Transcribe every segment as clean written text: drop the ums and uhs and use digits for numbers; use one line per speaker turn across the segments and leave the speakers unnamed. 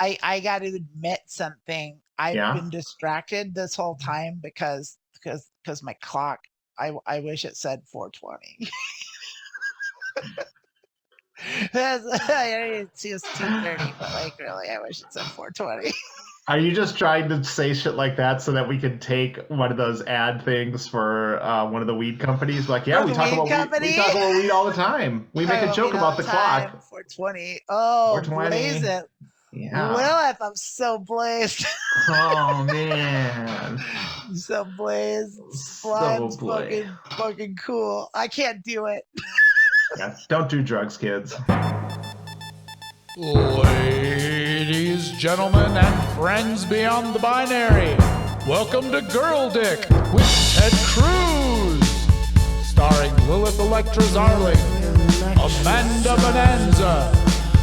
I got to admit something. I've
Yeah.
been distracted this whole time because my clock. I wish it said 4:20. It's 2:30, but like really, I wish it said 4:20.
Are you just trying to say shit like that so that we can take one of those ad things for one of the weed companies? Like, yeah, we talk about weed all the time. We make a joke about the clock.
4:20. Oh,
4:20.
blaze it.
Yeah.
Lilith, I'm so blazed.
Oh man.
So blazed. Slime's fucking cool. I can't do it.
Yeah, don't do drugs, kids.
Ladies, gentlemen, and friends beyond the binary, welcome to Girl Dick with Ted Cruz, starring Lilith Electra Zarling, Amanda Bonanza,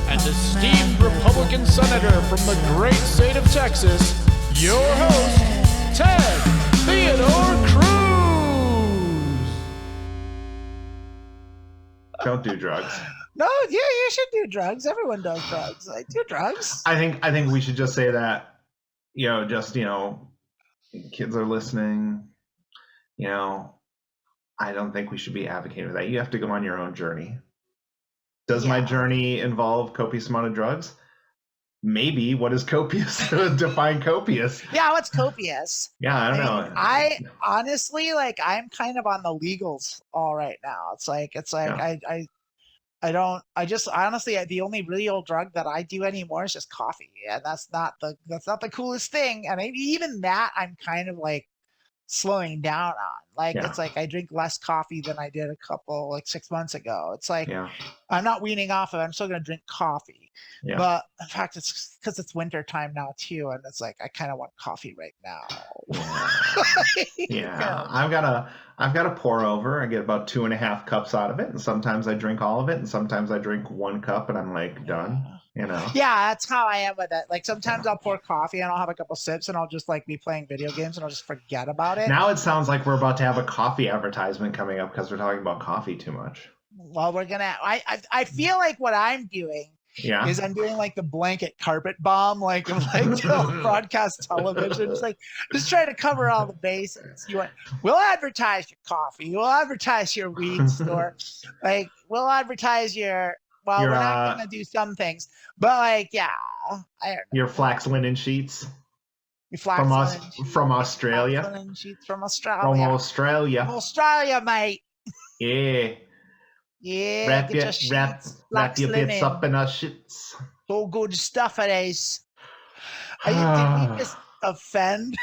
and esteemed Republican Senator from the great state of Texas, your host, Ted Theodore Cruz.
Don't do drugs.
No, yeah, you should do drugs. Everyone does drugs. I do drugs.
I think we should just say that, kids are listening. I don't think we should be advocating for that. You have to go on your own journey. Does my journey involve copious amount of drugs? Maybe. What is copious? Define copious.
Yeah, what's copious?
Yeah, I don't know.
I honestly, I'm kind of on the legals all right now. I just honestly, the only real drug that I do anymore is just coffee, and that's not the coolest thing. And maybe even that I'm kind of slowing down on. It's I drink less coffee than I did 6 months ago. It's I'm not weaning off of it. I'm still gonna drink coffee, but in fact, it's because it's winter time now too, and it's I kind of want coffee right now.
Yeah, I've got a pour over. I get about 2.5 cups out of it, and sometimes I drink all of it, and sometimes I drink 1 cup, and I'm done.
Yeah, that's how I am with it. Sometimes I'll pour coffee and I'll have a couple sips and I'll just be playing video games and I'll just forget about it.
Now it sounds like we're about to have a coffee advertisement coming up because we're talking about coffee too much.
Well, we're gonna. I feel like what I'm doing is I'm doing the blanket carpet bomb, broadcast television. It's just trying to cover all the bases. We'll advertise your coffee. We'll advertise your weed store. We'll advertise your. Well, we're not going to do some things, but I don't know.
Your flax linen sheets.
From
Australia.
Flax linen sheets from Australia.
From Australia.
Australia, mate.
Yeah.
Yeah.
Wrap your bits up in our shits.
All good stuff it is. Did we just offend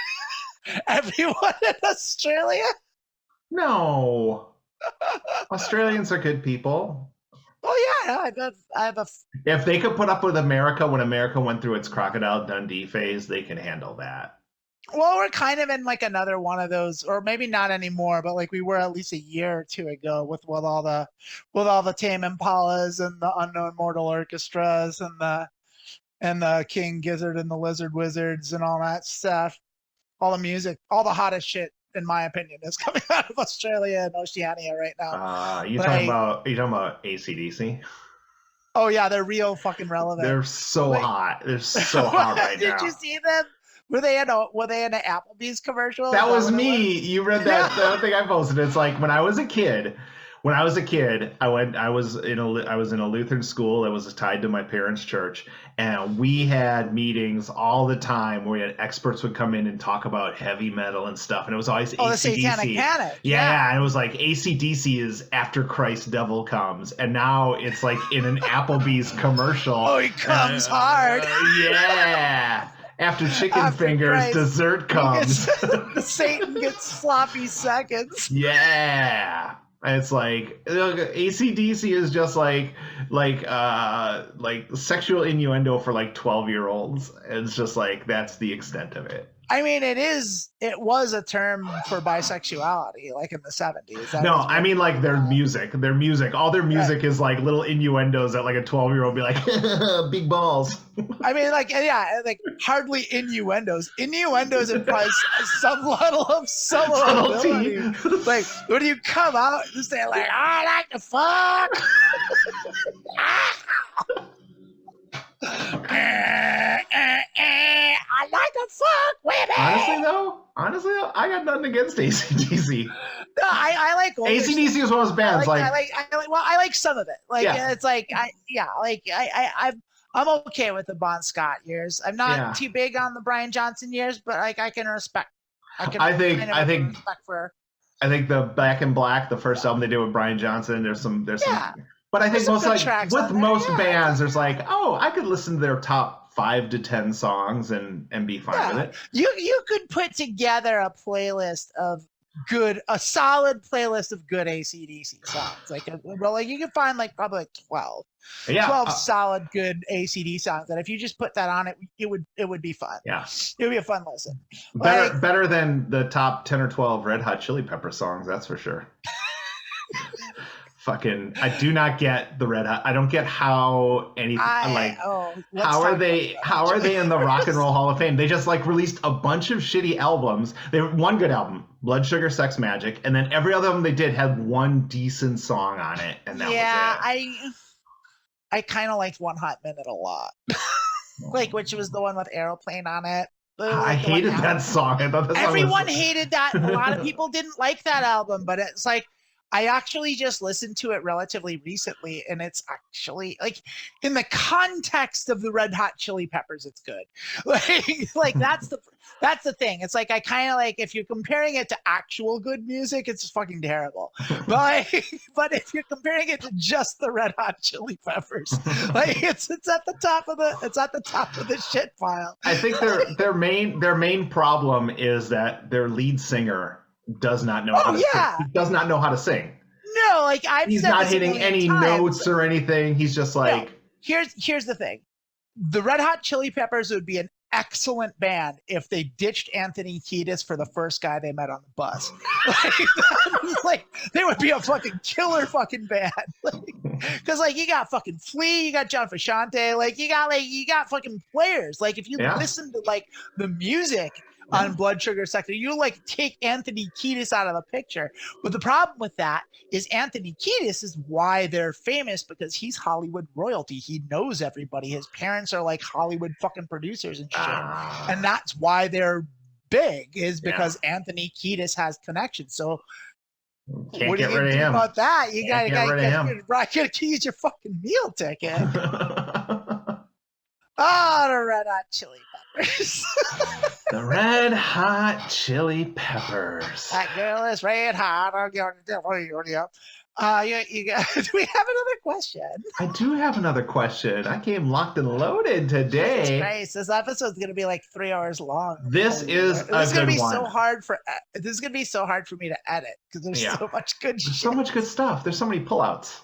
everyone in Australia?
No. Australians are good people.
Oh yeah, I have a.
If they could put up with America when America went through its Crocodile Dundee phase, they can handle that.
Well, we're kind of in another one of those, or maybe not anymore, but we were at least a year or two ago with all the Tame Impalas and the Unknown Mortal Orchestras and the King Gizzard and the Lizard Wizards and all that stuff. All the music, all the hottest shit, in my opinion, is coming out of Australia and Oceania right now.
You talking about AC/DC?
Oh yeah, they're real fucking relevant.
They're so hot. They're so hot right now.
Did you see them? Were they in an Applebee's commercial?
That was me. You read that thing I posted. It's when I was a kid. When I was a kid, I was in a Lutheran school that was tied to my parents' church, and we had meetings all the time where experts would come in and talk about heavy metal and stuff, and it was always AC/DC.
The Satanic Panic.
Yeah, and it was AC/DC is After Christ Devil Comes, and now it's in an Applebee's commercial.
Oh, he comes hard.
Yeah. After chicken fingers, Christ, dessert comes.
Satan gets sloppy seconds.
Yeah. It's AC/DC is just sexual innuendo for 12-year-olds. It's just that's the extent of it.
I mean, it was a term for bisexuality, in the 70s.
No, I mean, their music. All their music is little innuendos that a 12-year-old be big balls.
I mean, hardly innuendos. Innuendos implies some level of subtlety. When you come out and say, I like to fuck.
honestly, I got nothing against AC/DC.
No, I like
AC/DC is one of those bands.
I like some of it. Like it's like I'm okay with the Bon Scott years. I'm not too big on the Brian Johnson years, but like I can respect.
I think the Back in Black, the first album they did with Brian Johnson, there's some. But I think most bands, there's like, oh, I could listen to their top 5 to 10 songs and be fine with it.
You could put together a solid playlist of good AC/DC songs. Like you can find like probably like 12 solid good AC/DC songs. And if you just put that on it would be fun.
Yeah,
it would be a fun listen.
Better than the top 10 or 12 Red Hot Chili Pepper songs, that's for sure. Fucking, I do not get the Red Hot. I don't get how how are they in the Rock and Roll Hall of Fame? They just like released a bunch of shitty albums. They one good album, Blood Sugar Sex Magic, and then every other album they did had one decent song on it, and that was it.
I kind of liked One Hot Minute a lot, which was the one with Aeroplane on it.
I hated that song. I thought
everyone hated that. A lot of people didn't like that album, but it's like. I actually just listened to it relatively recently, and it's actually like in the context of the Red Hot Chili Peppers, it's good. Like that's the thing. It's like I kind of like if you're comparing it to actual good music, it's fucking terrible. But if you're comparing it to just the Red Hot Chili Peppers, like it's at the top of the shit pile.
I think their main problem is that their lead singer does not know how to sing. He does not know how to sing.
No, like he's
not hitting any notes or anything. He's just like
here's the thing. The Red Hot Chili Peppers would be an excellent band if they ditched Anthony Kiedis for the first guy they met on the bus. Like they would be a fucking killer fucking band. Because like you got fucking Flea, you got John Frusciante, like you got fucking players. Like if you listen to like the music on Blood Sugar Sex, you like take Anthony Kiedis out of the picture. But the problem with that is Anthony Kiedis is why they're famous, because he's Hollywood royalty. He knows everybody. His parents are like Hollywood fucking producers and shit. And that's why they're big, is because Anthony Kiedis has connections. So
can't get rid of him.
About that, you gotta use your fucking meal ticket. Oh, the Red Hot Chili Peppers.
The Red Hot Chili Peppers.
That girl is red hot. Do we have another question?
I do have another question. I came locked and loaded today.
Christ, this episode's gonna be like 3 hours long.
This is gonna be
so hard for me to edit because there's so much good shit.
So much good stuff. There's so many pullouts.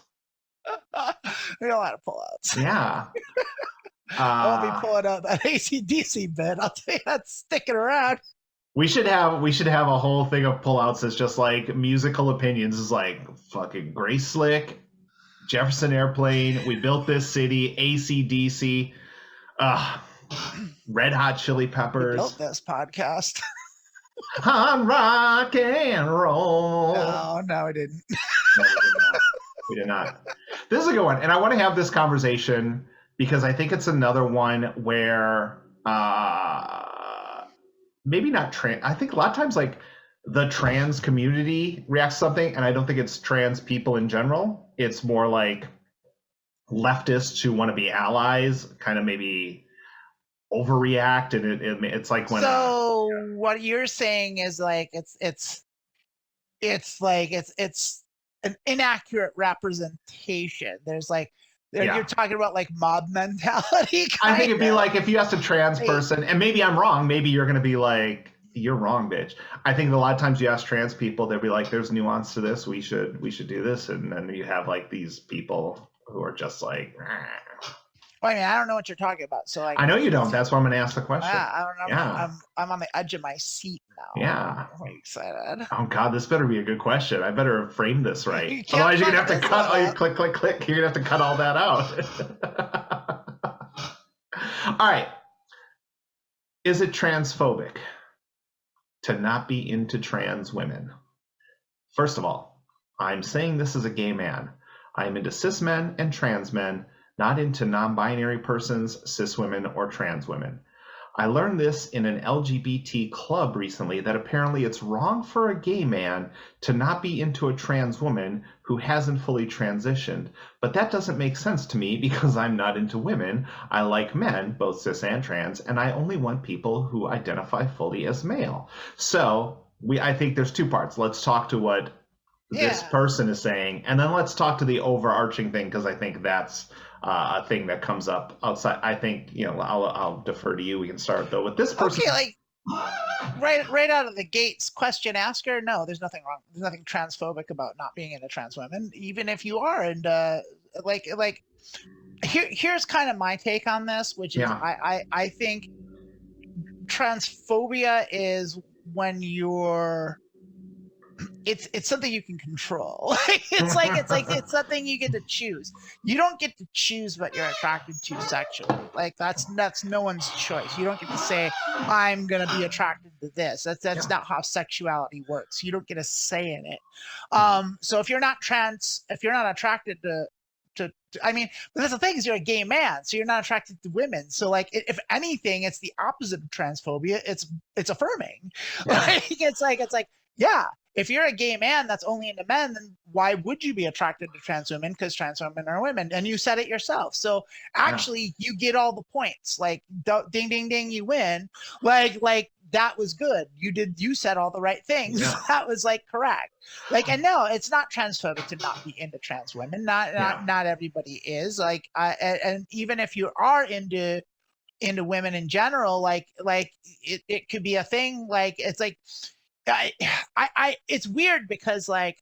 There's a lot of pullouts.
Yeah.
I'll be pulling out that AC/DC bit. I'll tell you, that's sticking around.
We should have a whole thing of pullouts that's just like musical opinions. Is like fucking Grace Slick, Jefferson Airplane, We Built This City, AC/DC, Red Hot Chili Peppers.
We built this podcast.
On rock and roll.
No, we didn't.
No, we did not. This is a good one, and I want to have this conversation because I think it's another one where maybe not trans. I think a lot of times like the trans community reacts to something, and I don't think it's trans people in general. It's more like leftists who want to be allies kind of maybe overreact, and it's like when.
So what you're saying is like it's an inaccurate representation. There's like. You're talking about like mob mentality.
I think it'd be like if you asked a trans person, and maybe I'm wrong, maybe you're going to be like, you're wrong, bitch. I think a lot of times you ask trans people, they'll be like, there's nuance to this. We should do this. And then you have like these people who are just like,
well, I mean, I don't know what you're talking about. So like,
I know you don't. That's why I'm going to ask the question.
Yeah, I don't know. Yeah. I'm on the edge of my seat now.
Yeah.
I'm really excited.
Oh God, this better be a good question. I better frame this right. Otherwise, you're gonna have to cut all your click. You're gonna have to cut all that out. All right. Is it transphobic to not be into trans women? First of all, I'm saying this as a gay man. I'm into cis men and trans men, not into non-binary persons, cis women, or trans women. I learned this in an LGBT club recently, that apparently it's wrong for a gay man to not be into a trans woman who hasn't fully transitioned. But that doesn't make sense to me because I'm not into women. I like men, both cis and trans, and I only want people who identify fully as male. So I think there's two parts. Let's talk to what this person is saying, and then let's talk to the overarching thing, because I think that's a thing that comes up outside. I think, I'll defer to you. We can start though with this person.
Okay, like right out of the gates, question asker. No, there's nothing wrong. There's nothing transphobic about not being into trans women, even if you are. And here's kind of my take on this, which is I think transphobia is when you're it's something you can control. It's something you get to choose. You don't get to choose what you're attracted to sexually. Like that's no one's choice. You don't get to say, I'm gonna be attracted to this. That's not how sexuality works. You don't get a say in it. So if you're not attracted to I mean, but that's the thing, is you're a gay man, so you're not attracted to women. So like, if anything, it's the opposite of transphobia. It's affirming. It's like, yeah, if you're a gay man that's only into men, then why would you be attracted to trans women? Because trans women are women, and you said it yourself. So actually, you get all the points. Like, ding, ding, ding, you win. Like that was good. You said all the right things. Yeah. That was like correct. Like, and no, it's not transphobic to not be into trans women. Not everybody is. Like, and even if you are into women in general, like it could be a thing. Like, it's like, it's weird because like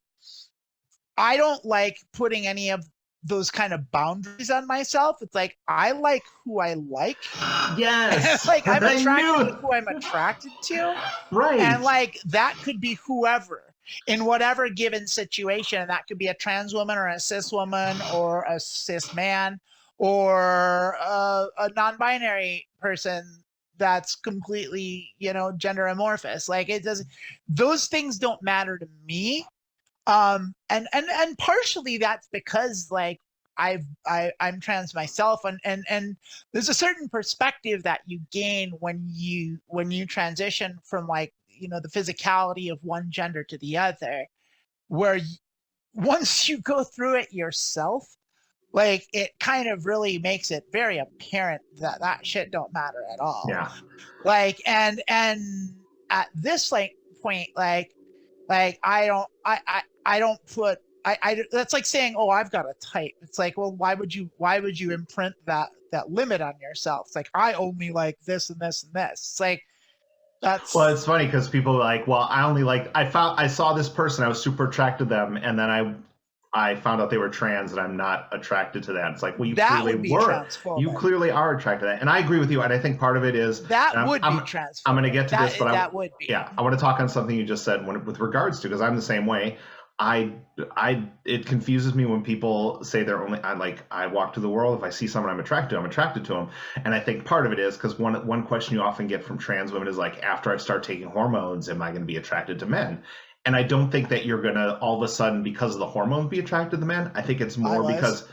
I don't like putting any of those kind of boundaries on myself. It's like I like who I like.
Yes.
Like I'm attracted to who I'm attracted to.
Right.
And like that could be whoever in whatever given situation. That could be a trans woman or a cis woman or a cis man or a non-binary person that's completely, gender amorphous. Like it doesn't, those things don't matter to me. And partially that's because like I'm trans myself, and there's a certain perspective that you gain when you transition from like, the physicality of one gender to the other, where once you go through it yourself, like it kind of really makes it very apparent that shit don't matter at all.
Yeah.
Like, and at this like point, like I don't put, that's like saying, oh, I've got a type. It's like, well, why would you imprint that limit on yourself? It's like, I only like this and this and this. It's like,
well, it's funny because people are like, well, I saw this person, I was super attracted to them, and then I found out they were trans and I'm not attracted to that. It's like, well, you clearly were. You clearly are attracted to that. And I agree with you. And I think part of it is
that would be transphobic.
I'm going to get to this, but
that would be.
Yeah, I want to talk on something you just said with regards to, because I'm the same way. It confuses me when people say they're only, I walk through the world. If I see someone I'm attracted to them. And I think part of it is because one question you often get from trans women is like, after I start taking hormones, am I going to be attracted to men? And I don't think that you're going to all of a sudden, because of the hormones, be attracted to men. I think it's more because,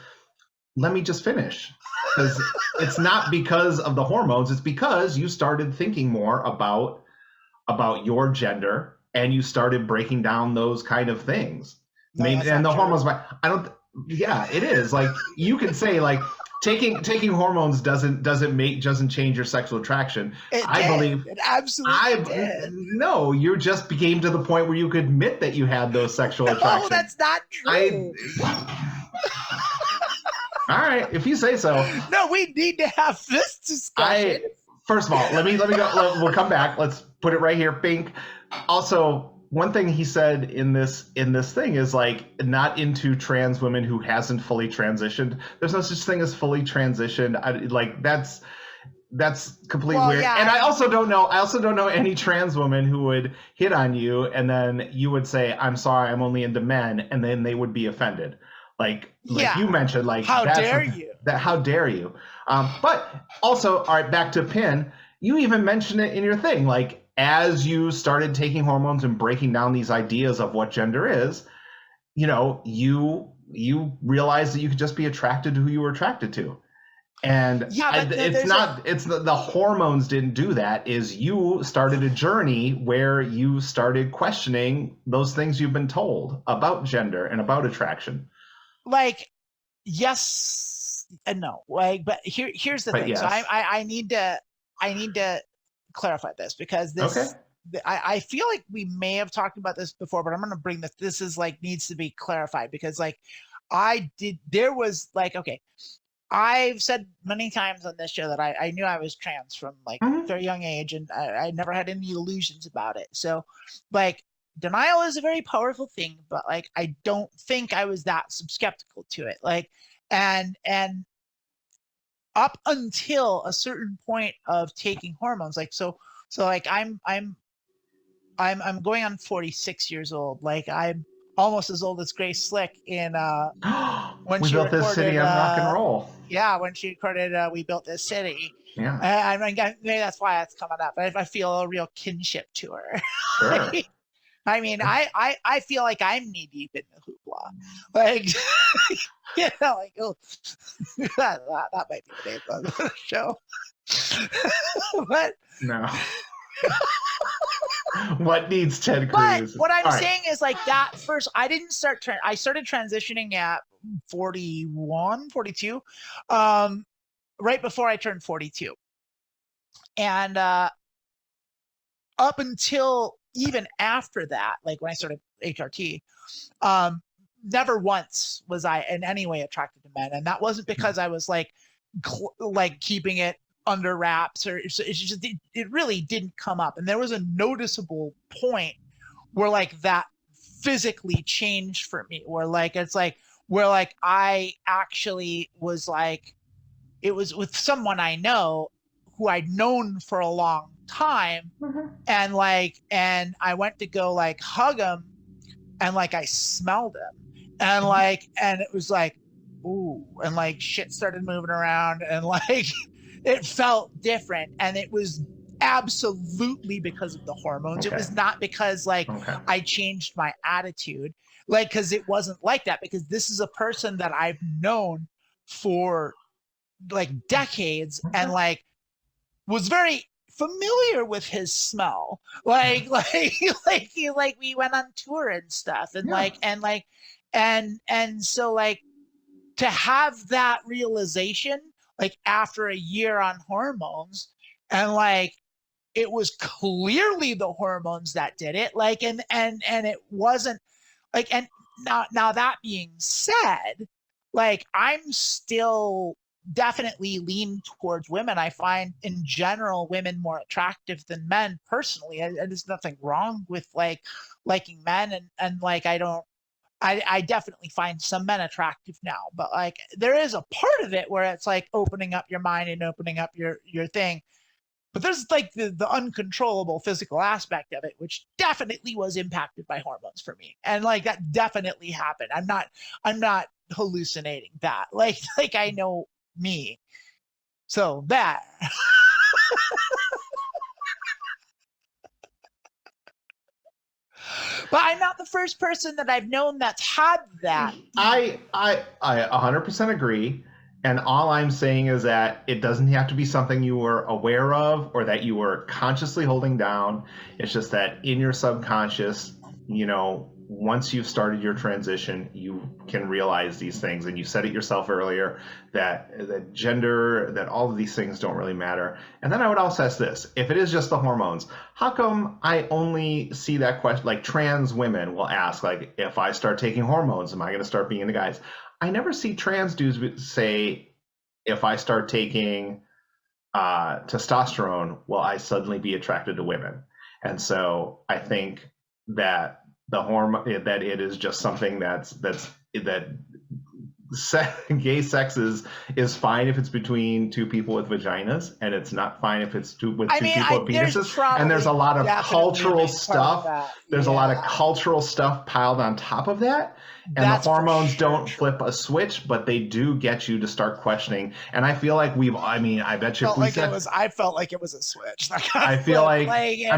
let me just finish. Because it's not because of the hormones. It's because you started thinking more about your gender, and you started breaking down those kind of things. And the hormones, yeah, it is. Like, you can say like, taking hormones doesn't change your sexual attraction. I believe
it absolutely did.
No, you just became to the point where you could admit that you had those sexual attractions.
No, that's not true.
All right, if you say so.
No, we need to have this discussion.
First of all, let me go. We'll come back. Let's put it right here. Pink. Also, one thing he said in this thing is like, not into trans women who hasn't fully transitioned. There's no such thing as fully transitioned. That's completely weird. Yeah. And I also don't know any trans woman who would hit on you and then you would say, I'm sorry, I'm only into men, and then they would be offended. Like you mentioned, like,
how dare you?
How dare you? But also, all right, back to Pin. You even mentioned it in your thing, like, as you started taking hormones and breaking down these ideas of what gender is, you realized that you could just be attracted to who you were attracted to. And
Yeah, but
it's the hormones didn't do that. Is you started a journey where you started questioning those things you've been told about gender and about attraction.
Like, yes and no. Like, but here's the thing.
Yes.
So I need to clarify this, because
Okay.
I feel like we may have talked about this before, but I'm going to bring this. This is like needs to be clarified, because like there was like, okay, I've said many times on this show that I knew I was trans from like
Mhm.
very young age, and I never had any illusions about it. So like, denial is a very powerful thing, but like I don't think I was that skeptical to it. Like, and up until a certain point of taking hormones, like so like I'm going on 46 years old. Like, I'm almost as old as Grace Slick in when
We
she
built this city
recorded
on rock and roll.
yeah, when she recorded We Built This City.
Yeah.
I mean, maybe that's why it's coming up. I feel a real kinship to her.
Sure.
I mean, I feel like I'm knee deep in the hoopla. Like, you know, like, oh, that might be the name of the show. But
No. What needs Ted
but
Cruz?
what I'm
All right.
saying is, like, that first, I didn't start, I started transitioning at 41, 42, right before I turned 42. And up until even after that, like when I started HRT, never once was I in any way attracted to men. And that wasn't because I was like keeping it under wraps, or it's just, it really didn't come up. And there was a noticeable point where like that physically changed for me, where like, it's like, where like I actually was like, it was with someone I know who I'd known for a long time.
Mm-hmm.
And I went to go like hug him, and like I smelled him, and like, and it was like, ooh, and like shit started moving around, and like it felt different. And it was absolutely because of the hormones.
Okay.
It was not because like I changed my attitude, like, because it wasn't like that, because this is a person that I've known for like decades, and like was very familiar with his smell, like we went on tour and stuff, and and so like, to have that realization like after a year on hormones, and like it was clearly the hormones that did it, like, and it wasn't like, and now that being said, like, I'm still definitely lean towards women. I find in general women more attractive than men personally, and there's nothing wrong with like liking men, and like I definitely find some men attractive now, but like there is a part of it where it's like opening up your mind and opening up your thing. But there's like the uncontrollable physical aspect of it, which definitely was impacted by hormones for me. And like that definitely happened. I'm not hallucinating that. Like I know me. So that but I'm not the first person that I've known that's had that.
I 100% agree. And all I'm saying is that it doesn't have to be something you were aware of or that you were consciously holding down. It's just that in your subconscious, you know, once you've started your transition, you can realize these things. And you said it yourself earlier that gender, that all of these things don't really matter. And then I would also ask this: if it is just the hormones, how come I only see that question? Like trans women will ask, like, if I start taking hormones, am I going to start being into guys? I never see trans dudes say, if I start taking testosterone, will I suddenly be attracted to women? And so I think that the hormone, that it is just something that gay sex is fine if it's between two people with vaginas, and it's not fine if it's with two people with penises. And there's a lot of cultural stuff. There's a lot of cultural stuff piled on top of that. And the hormones don't flip a switch, but they do get you to start questioning. And I feel like I bet you
I felt like it was a switch.
I feel like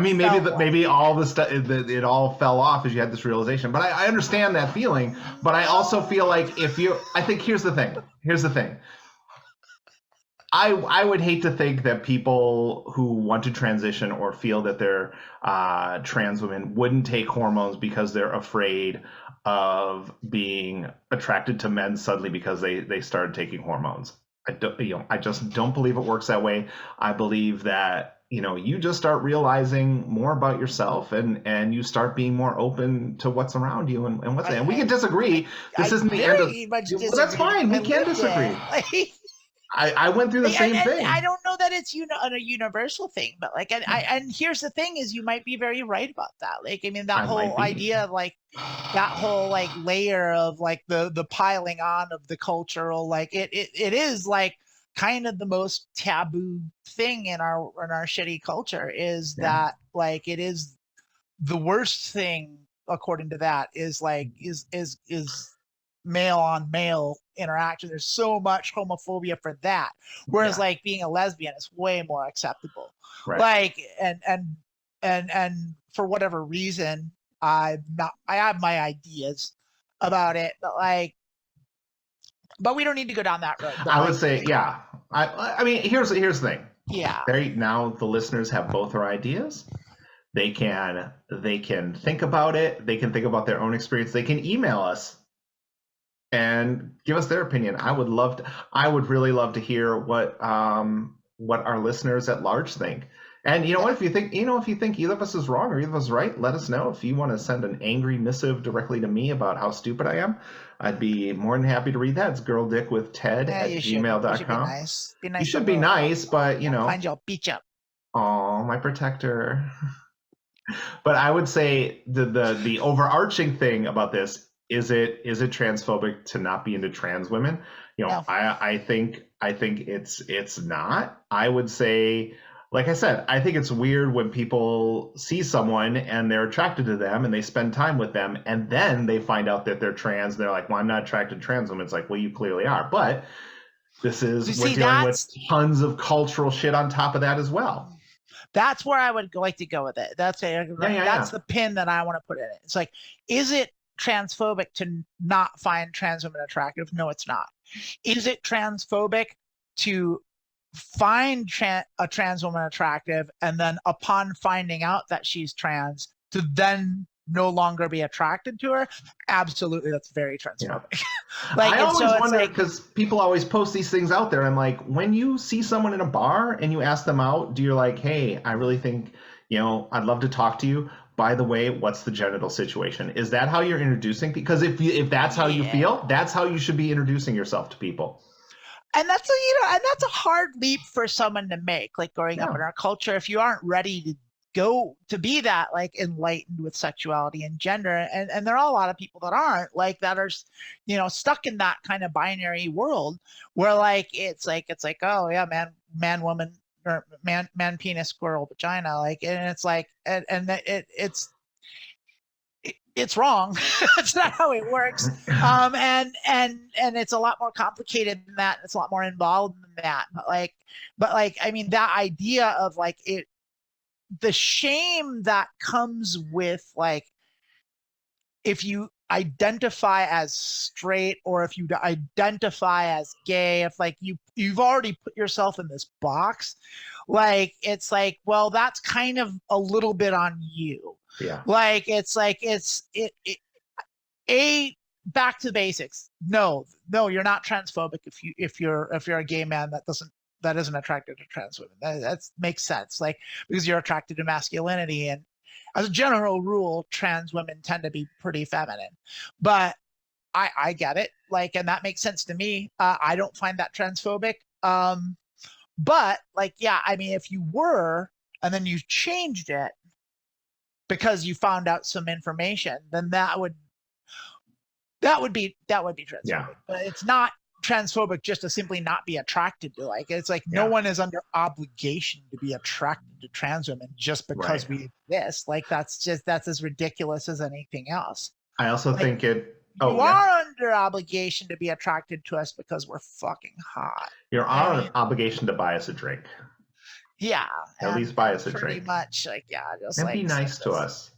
maybe all the stuff, it all fell off as you had this realization. But I understand that feeling. But I also feel like I think here's the thing. I would hate to think that people who want to transition or feel that they're trans women wouldn't take hormones because they're afraid of being attracted to men suddenly because they started taking hormones. I just don't believe it works that way. I believe that you just start realizing more about yourself and you start being more open to what's around you and what's there. And we can disagree. This isn't the end of. Well, that's fine. We can disagree. I went through the same thing.
I don't know that it's a universal thing, but like, and here's the thing: is you might be very right about that. Like, I mean, that whole idea of like that whole like layer of like the piling on of the cultural, like it is like kind of the most taboo thing in our shitty culture is that like it is the worst thing according to that is like is male on male interaction. There's so much homophobia for that, whereas like being a lesbian is way more acceptable. Like and for whatever reason I have my ideas about it, but we don't need to go down that road.
I would say I mean here's the thing. Now the listeners have both our ideas. They can think about it. They can think about their own experience. They can email us and give us their opinion. I would really love to hear what our listeners at large think. And what, if you think either of us is wrong or either of us is right, let us know. If you want to send an angry missive directly to me about how stupid I am, I'd be more than happy to read that. It's girldickwithted@gmail.com.
Be nice.
You should be nice, but
find you, I'll beat you up.
Oh, my protector. But I would say the overarching thing about this, is it transphobic to not be into trans women? No. I think it's not. I would say, like I said, I think it's weird when people see someone and they're attracted to them and they spend time with them and then they find out that they're trans. And they're like, well, I'm not attracted to trans women. It's like, well, you clearly are. But we're dealing with tons of cultural shit on top of that as well.
That's where I would like to go with it. That's the pin that I want to put in it. It's like, is it transphobic to not find trans women attractive? No, it's not. Is it transphobic to find a trans woman attractive and then upon finding out that she's trans to then no longer be attracted to her? Absolutely, that's very transphobic.
I always wonder, because people always post these things out there. I'm like, when you see someone in a bar and you ask them out, do you like, hey, I really think, I'd love to talk to you. By the way, what's the genital situation? Is that how you're introducing? Because if that's how you feel, that's how you should be introducing yourself to people.
And that's a hard leap for someone to make, like growing up in our culture. If you aren't ready to go to be that like enlightened with sexuality and gender, and there are a lot of people that aren't, like that are stuck in that kind of binary world where like it's like oh yeah, man woman, or man penis, girl vagina, like, and it's like it's wrong. It's not how it works. And it's a lot more complicated than that. It's a lot more involved than that. But like I mean, that idea of like the shame that comes with like if you identify as straight or if you identify as gay, if like you've already put yourself in this box, like it's like, well, that's kind of a little bit on you. Like it's like back to the basics. No, you're not transphobic if you're a gay man that isn't attracted to trans women. That makes sense, like, because you're attracted to masculinity, and as a general rule, trans women tend to be pretty feminine. But I get it, like, and that makes sense to me. I don't find that transphobic. But like, yeah, I mean, if you were and then you changed it because you found out some information, then that would be transphobic. But it's not transphobic just to simply not be attracted to, like, it's like no one is under obligation to be attracted to trans women just because we exist. Like that's as ridiculous as anything else.
I also think
you are under obligation to be attracted to us because we're fucking hot.
You're on an obligation to buy us a drink.
Yeah.
At least buy us a drink.
Pretty much, like, just
and
like
be nice to us.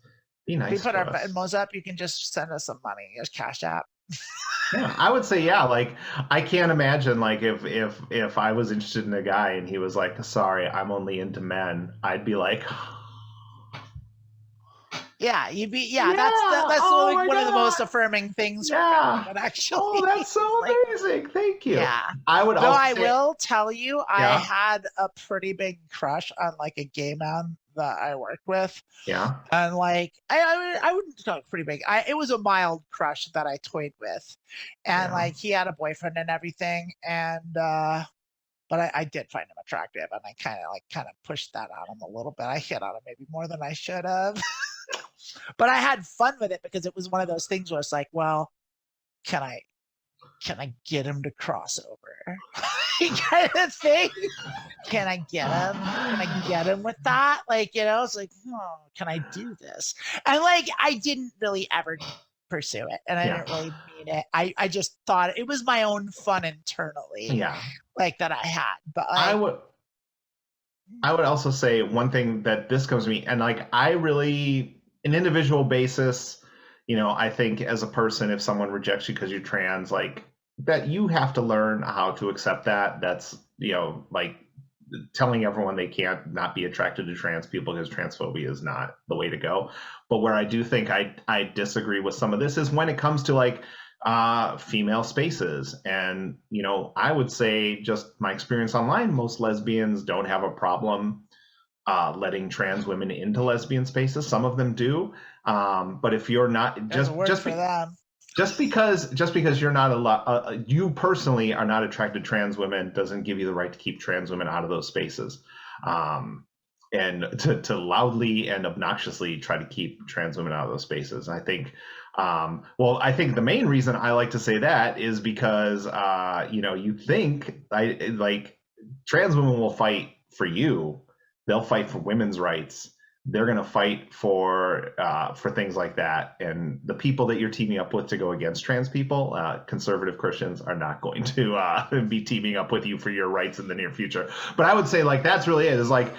Be nice.
We put our Venmos up. You can just send us some money. Just Cash App.
Yeah, I would say, yeah, like I can't imagine like if I was interested in a guy and he was like, sorry, I'm only into men, I'd be like,
Yeah, you'd be, yeah, that's
yeah,
that's
oh
like
my
one of the most
God.
affirming things from
Yeah.
anyone, actually.
Oh, that's so
Like,
amazing. Thank you.
yeah.
I would
Though
also
I
say,
will tell you, I
yeah,
had a pretty big crush on like a gay man that I worked with.
yeah,
And like I wouldn't talk pretty big. It was a mild crush that I toyed with. And
yeah.
like he had a boyfriend and everything. And but I did find him attractive, and I kind of pushed that on him a little bit. I hit on him maybe more than I should have. But I had fun with it because it was one of those things where it's like, well, can I get him to cross over? Kind of thing. Can I get him? Can I get him with that? Like, it's like, oh, can I do this? And like, I didn't really ever pursue it, and I
Yeah.
didn't really mean it. I just thought it was my own fun internally,
Yeah.
like that I had. But like,
I would also say one thing that this comes to me, and like I really, an individual basis, I think as a person, if someone rejects you because you're trans, like that you have to learn how to accept that. That's, like telling everyone they can't not be attracted to trans people because transphobia is not the way to go. But where I do think I disagree with some of this is when it comes to like female spaces. And, I would say just my experience online, most lesbians don't have a problem letting trans women into lesbian spaces. Some of them do. But if you're not just because you're not you personally are not attracted to trans women doesn't give you the right to keep trans women out of those spaces. And to loudly and obnoxiously try to keep trans women out of those spaces. I think, I think the main reason I like to say that is because, you think like trans women will fight for you. They'll fight for women's rights. They're going to fight for things like that. And the people that you're teaming up with to go against trans people, conservative Christians, are not going to be teaming up with you for your rights in the near future. But I would say like that's really it. Is like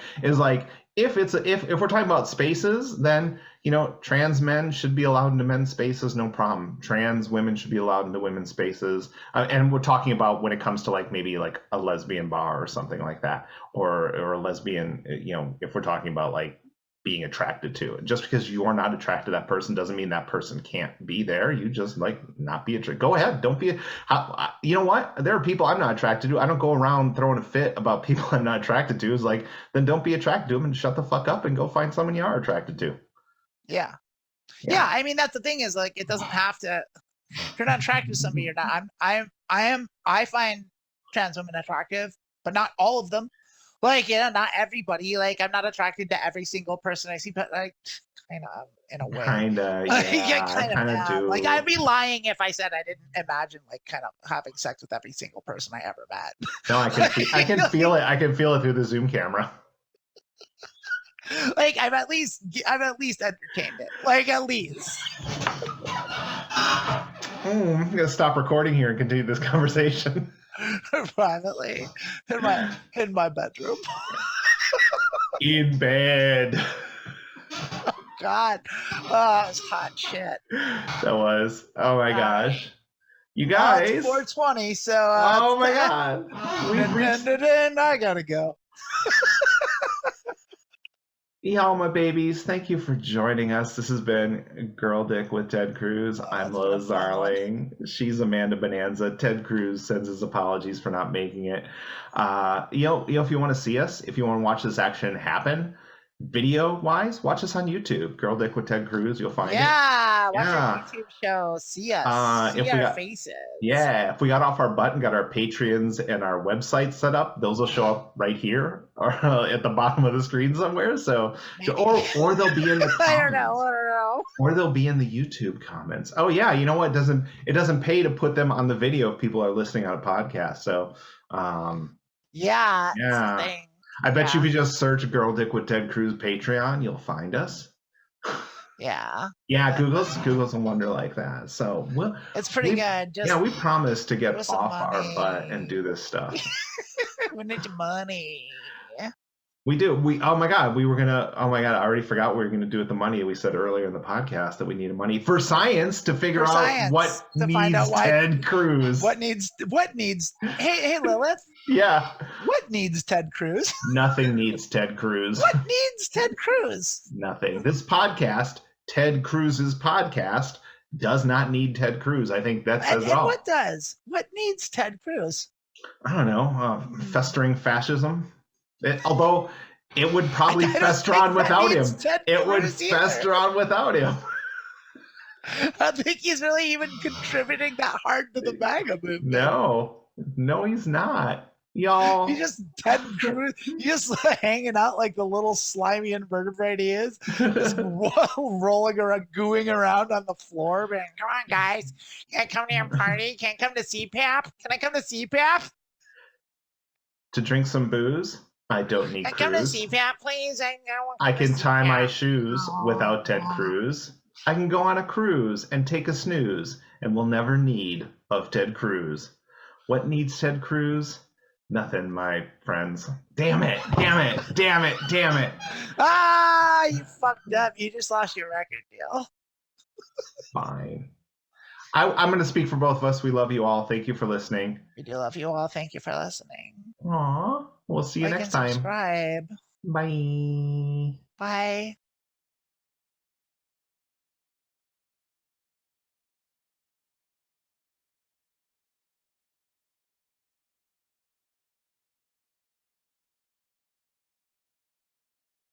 if we're talking about spaces, then trans men should be allowed into men's spaces, no problem. Trans women should be allowed into women's spaces, and we're talking about when it comes to like maybe like a lesbian bar or something like that, or a lesbian. If we're talking about like being attracted to. Just because you are not attracted to that person doesn't mean that person can't be there. You just like not be attracted. Go ahead. Don't be. You know what? There are people I'm not attracted to. I don't go around throwing a fit about people I'm not attracted to. It's like, then don't be attracted to them and shut the fuck up and go find someone you are attracted to.
Yeah. I mean, that's the thing is like, it doesn't have to, if you're not attracted to somebody, you're not. I find trans women attractive, but not all of them. Like, not everybody. Like, I'm not attracted to every single person I see, but like, kind of in a way.
Kinda, yeah. Kind of do.
Like, I'd be lying if I said I didn't imagine like kind of having sex with every single person I ever met.
No, I can feel it. I can feel it through the Zoom camera.
Like, I've at least entertained it. Like, at least.
I'm gonna stop recording here and continue this conversation.
Privately in my bedroom.
In bed.
Oh God. Oh, that was hot shit.
That was. Oh my gosh. You guys.
It's 4:20, so
oh my God.
I gotta go.
Y'all, my babies, thank you for joining us. This has been Girl Dick with Ted Cruz. I'm Lois Zarling. She's Amanda Bonanza. Ted Cruz sends his apologies for not making it. If you want to see us, if you want to watch this action happen, video-wise, watch us on YouTube. Girl Dick with Ted Cruz. You'll find it.
Watch our YouTube show. See us. See our faces.
Yeah, if we got off our butt and got our Patreons and our website set up, those will show up right here or at the bottom of the screen somewhere. So, or they'll be in the comments. I don't know. Or they'll be in the YouTube comments. Oh yeah, you know what? It doesn't pay to put them on the video if people are listening on a podcast. So,
yeah.
I bet you if you just search Girl Dick with Ted Cruz Patreon, you'll find us.
Yeah.
Google's a wonder like that. So
it's pretty good.
We promise to get off our butt and do this stuff.
We need your money.
We do. Oh my God, I already forgot what we were gonna do with the money. We said earlier in the podcast that we needed money for science to figure out what needs Ted Cruz.
What needs hey Lilith.
Yeah.
What needs Ted Cruz?
Nothing needs Ted Cruz.
What needs Ted Cruz?
Nothing. This podcast, Ted Cruz's podcast, does not need Ted Cruz. I think that says it all.
What does? What needs Ted Cruz?
I don't know. Festering fascism. Although it would probably fester on without him. It would fester on without him.
I think he's really even contributing that hard to the MAGA movement.
No, he's not. Y'all.
He's just Ted Cruz. He's just hanging out like the little slimy invertebrate he is. Just rolling around, gooing around on the floor, being, come on, guys. Can't come to your party? Can't come to CPAP? Can I come to CPAP?
To drink some booze? I don't need Cruz.
Come to CPAP, please.
I can tie my shoes without Ted Cruz. I can go on a cruise and take a snooze, and we'll never need of Ted Cruz. What needs Ted Cruz? Nothing, my friends. Damn it.
Ah, you fucked up. You just lost your record deal.
Fine. I'm going to speak for both of us. We love you all. Thank you for listening.
We do love you all. Thank you for listening.
Aw. We'll see you next time.
Subscribe.
Bye.
Bye.